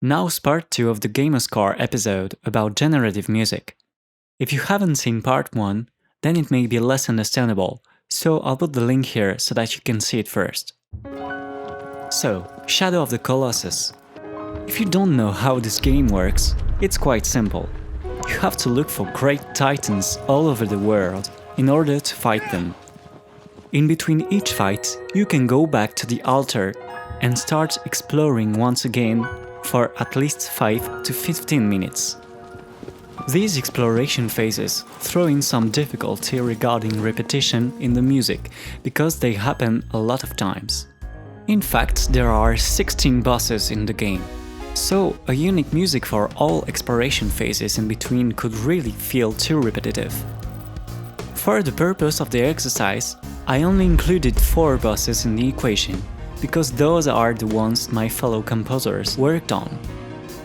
Now's part 2 of the Gamerscore episode about generative music. If you haven't seen part 1, then it may be less understandable, so I'll put the link here so that you can see it first. So, Shadow of the Colossus. If you don't know how this game works, it's quite simple. You have to look for great titans all over the world in order to fight them. In between each fight, you can go back to the altar and start exploring once again for at least 5 to 15 minutes. These exploration phases throw in some difficulty regarding repetition in the music, because they happen a lot of times. In fact, there are 16 bosses in the game, so a unique music for all exploration phases in between could really feel too repetitive. For the purpose of the exercise, I only included 4 bosses in the equation, because those are the ones my fellow composers worked on.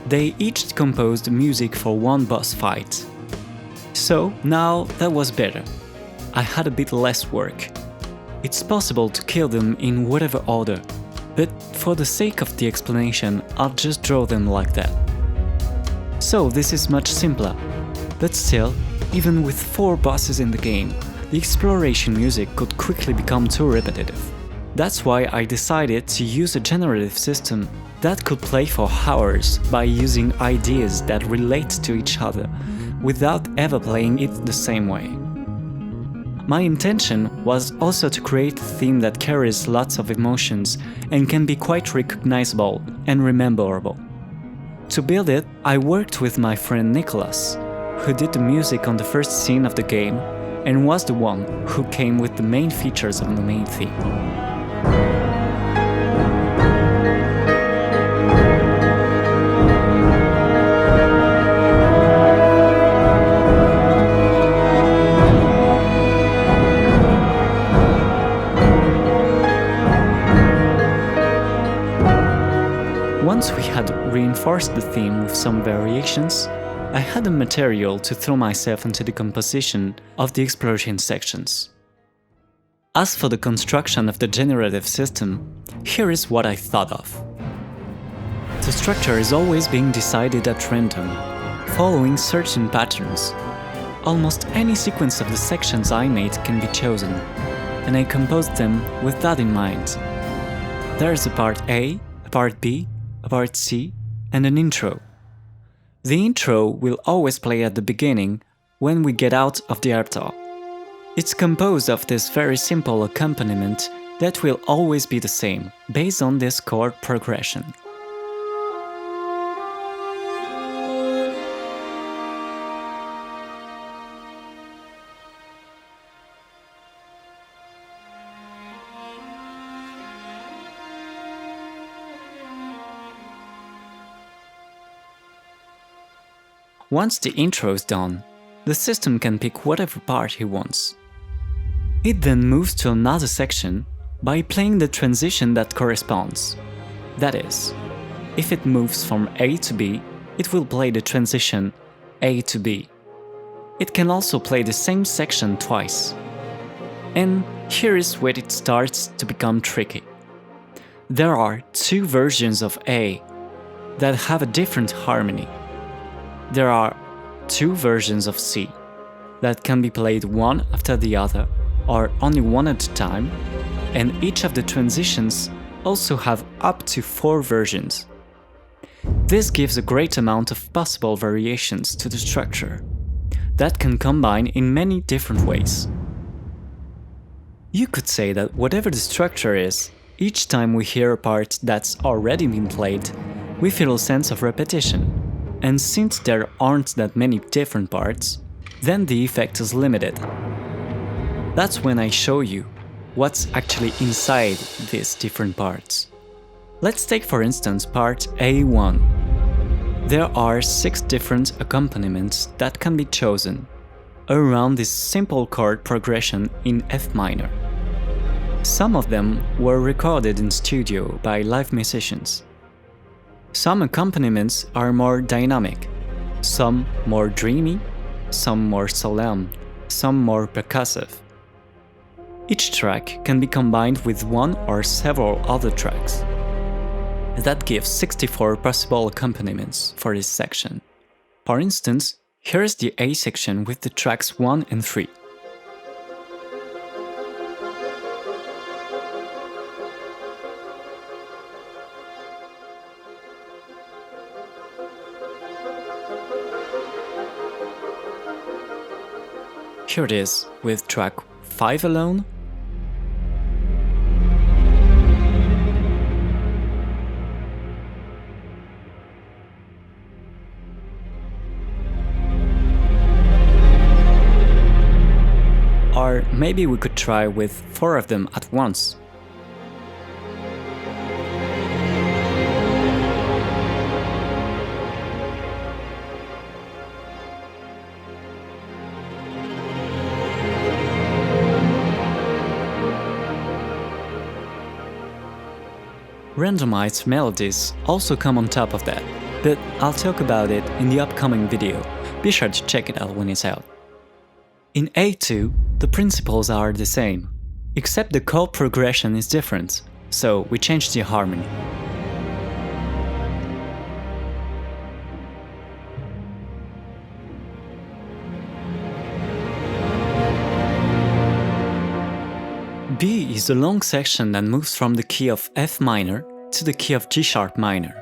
They each composed music for one boss fight. So now that was better. I had a bit less work. It's possible to kill them in whatever order, but for the sake of the explanation, I'll just draw them like that. So this is much simpler, but still, even with 4 bosses in the game, the exploration music could quickly become too repetitive. That's why I decided to use a generative system that could play for hours by using ideas that relate to each other, without ever playing it the same way. My intention was also to create a theme that carries lots of emotions and can be quite recognizable and rememberable. To build it, I worked with my friend Nicholas, who did the music on the first scene of the game and was the one who came with the main features of the main theme. Once we had reinforced the theme with some variations, I had the material to throw myself into the composition of the exploration sections. As for the construction of the generative system, here is what I thought of. The structure is always being decided at random, following certain patterns. Almost any sequence of the sections I made can be chosen, and I composed them with that in mind. There is a part A, a part B, a part C, and an intro. The intro will always play at the beginning when we get out of the Arta. It's composed of this very simple accompaniment that will always be the same, based on this chord progression. Once the intro is done, the system can pick whatever part he wants. It then moves to another section by playing the transition that corresponds. That is, if it moves from A to B, it will play the transition A to B. It can also play the same section twice. And here is where it starts to become tricky. There are 2 versions of A that have a different harmony. There are 2 versions of C that can be played one after the other or only one at a time, and each of the transitions also have up to 4 versions. This gives a great amount of possible variations to the structure that can combine in many different ways. You could say that whatever the structure is, each time we hear a part that's already been played, we feel a sense of repetition. And since there aren't that many different parts, then the effect is limited. That's when I show you what's actually inside these different parts. Let's take for instance part A1. There are 6 different accompaniments that can be chosen around this simple chord progression in F minor. Some of them were recorded in studio by live musicians. Some accompaniments are more dynamic, some more dreamy, some more solemn, some more percussive. Each track can be combined with one or several other tracks. That gives 64 possible accompaniments for this section. For instance, here's the A section with the tracks 1 and 3. Here it is, with track 5 alone. Or maybe we could try with 4 of them at once. Randomized melodies also come on top of that, but I'll talk about it in the upcoming video. Be sure to check it out when it's out. In A2, the principles are the same, except the chord progression is different, so we changed the harmony. B is a long section that moves from the key of F minor to the key of G sharp minor.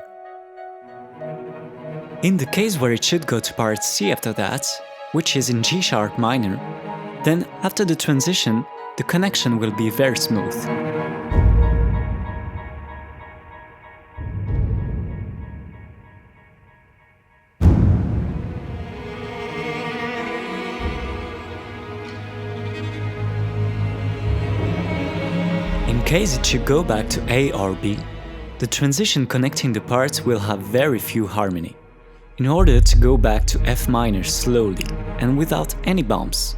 In the case where it should go to part C after that, which is in G sharp minor, then after the transition, the connection will be very smooth. In case it should go back to A or B, the transition connecting the parts will have very few harmony, in order to go back to F minor slowly and without any bumps.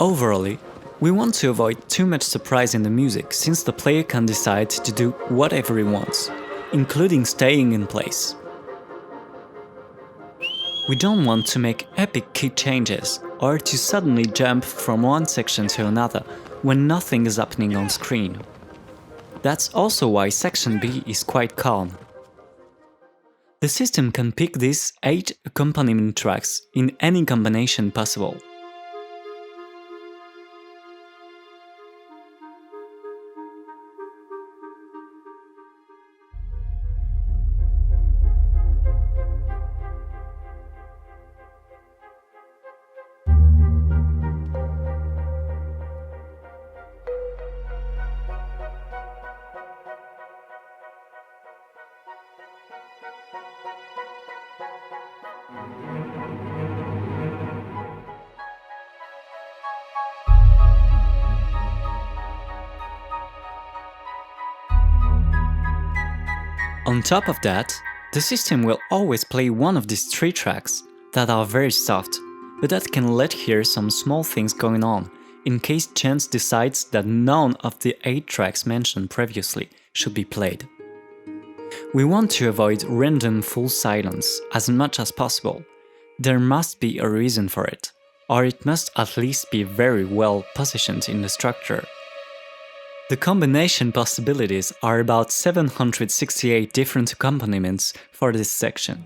Overall, we want to avoid too much surprise in the music, since the player can decide to do whatever he wants, including staying in place. We don't want to make epic key changes, or to suddenly jump from one section to another when nothing is happening on screen. That's also why section B is quite calm. The system can pick these 8 accompaniment tracks in any combination possible. On top of that, the system will always play one of these 3 tracks that are very soft, but that can let hear some small things going on, in case chance decides that none of the 8 tracks mentioned previously should be played. We want to avoid random full silence as much as possible. There must be a reason for it, or it must at least be very well positioned in the structure. The combination possibilities are about 768 different accompaniments for this section.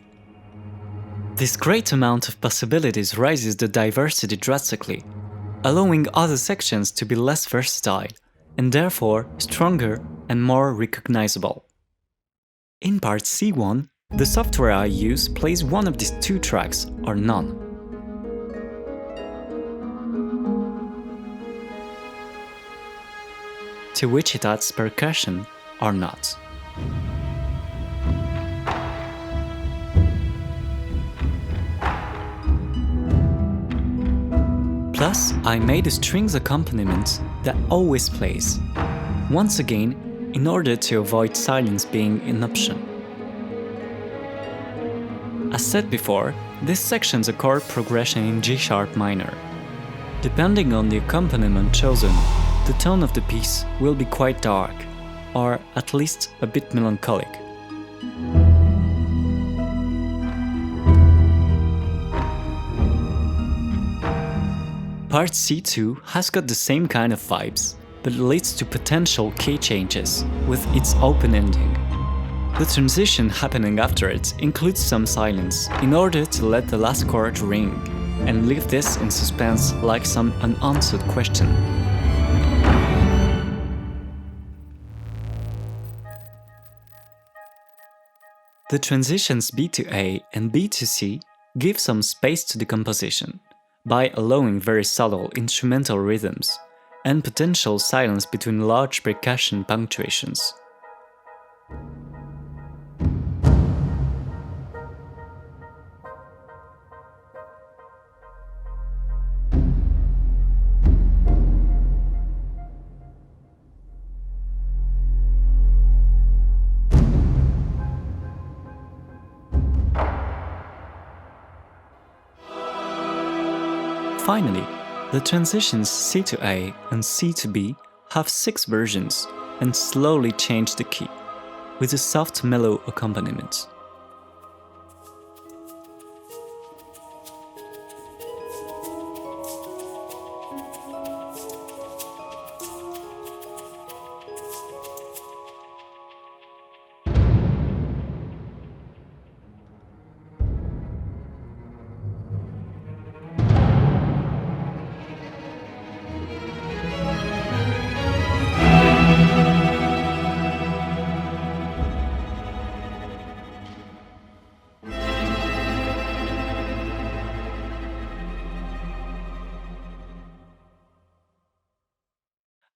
This great amount of possibilities raises the diversity drastically, allowing other sections to be less versatile, and therefore stronger and more recognizable. In part C1, the software I use plays one of these 2 tracks or none. To which it adds percussion or not. Thus, I made a strings accompaniment that always plays, once again, in order to avoid silence being an option. As said before, this section's a chord progression in G-sharp minor. Depending on the accompaniment chosen, the tone of the piece will be quite dark, or at least a bit melancholic. Part C2 has got the same kind of vibes, but leads to potential key changes, with its open ending. The transition happening after it includes some silence, in order to let the last chord ring, and leave this in suspense like some unanswered question. The transitions B to A and B to C give some space to the composition, by allowing very subtle instrumental rhythms, and potential silence between large percussion punctuations. Finally, the transitions C to A and C to B have 6 versions and slowly change the key, with a soft mellow accompaniment.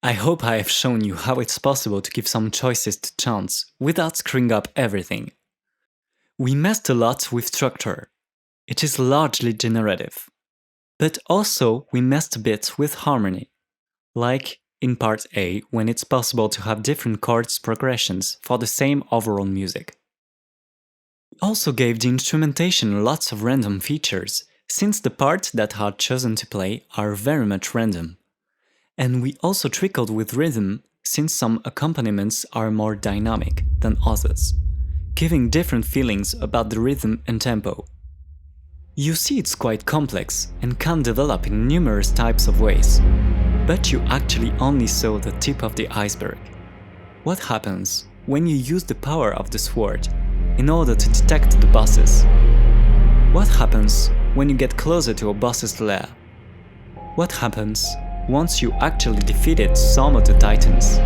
I hope I have shown you how it's possible to give some choices to chance without screwing up everything. We messed a lot with structure. It is largely generative. But also we messed a bit with harmony, like in part A when it's possible to have different chords progressions for the same overall music. We also gave the instrumentation lots of random features, since the parts that I had chosen to play are very much random. And we also trickled with rhythm, since some accompaniments are more dynamic than others, giving different feelings about the rhythm and tempo. You see it's quite complex and can develop in numerous types of ways, but you actually only saw the tip of the iceberg. What happens when you use the power of the sword in order to detect the bosses? What happens when you get closer to a boss's lair? What happens once you actually defeated some of the titans?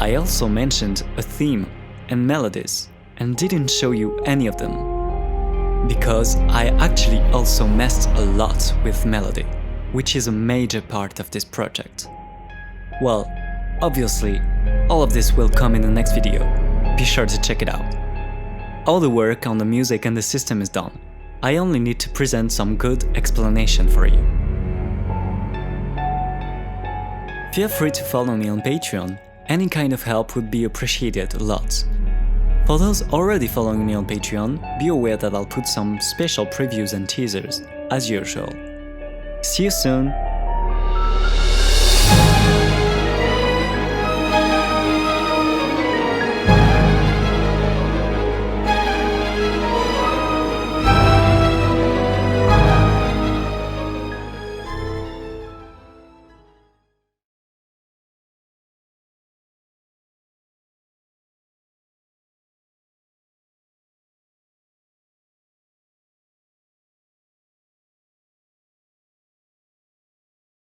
I also mentioned a theme and melodies and didn't show you any of them, because I actually also messed a lot with melody, which is a major part of this project. Well, obviously, all of this will come in the next video, be sure to check it out. All the work on the music and the system is done, I only need to present some good explanation for you. Feel free to follow me on Patreon, any kind of help would be appreciated a lot. For those already following me on Patreon, be aware that I'll put some special previews and teasers, as usual. See you soon!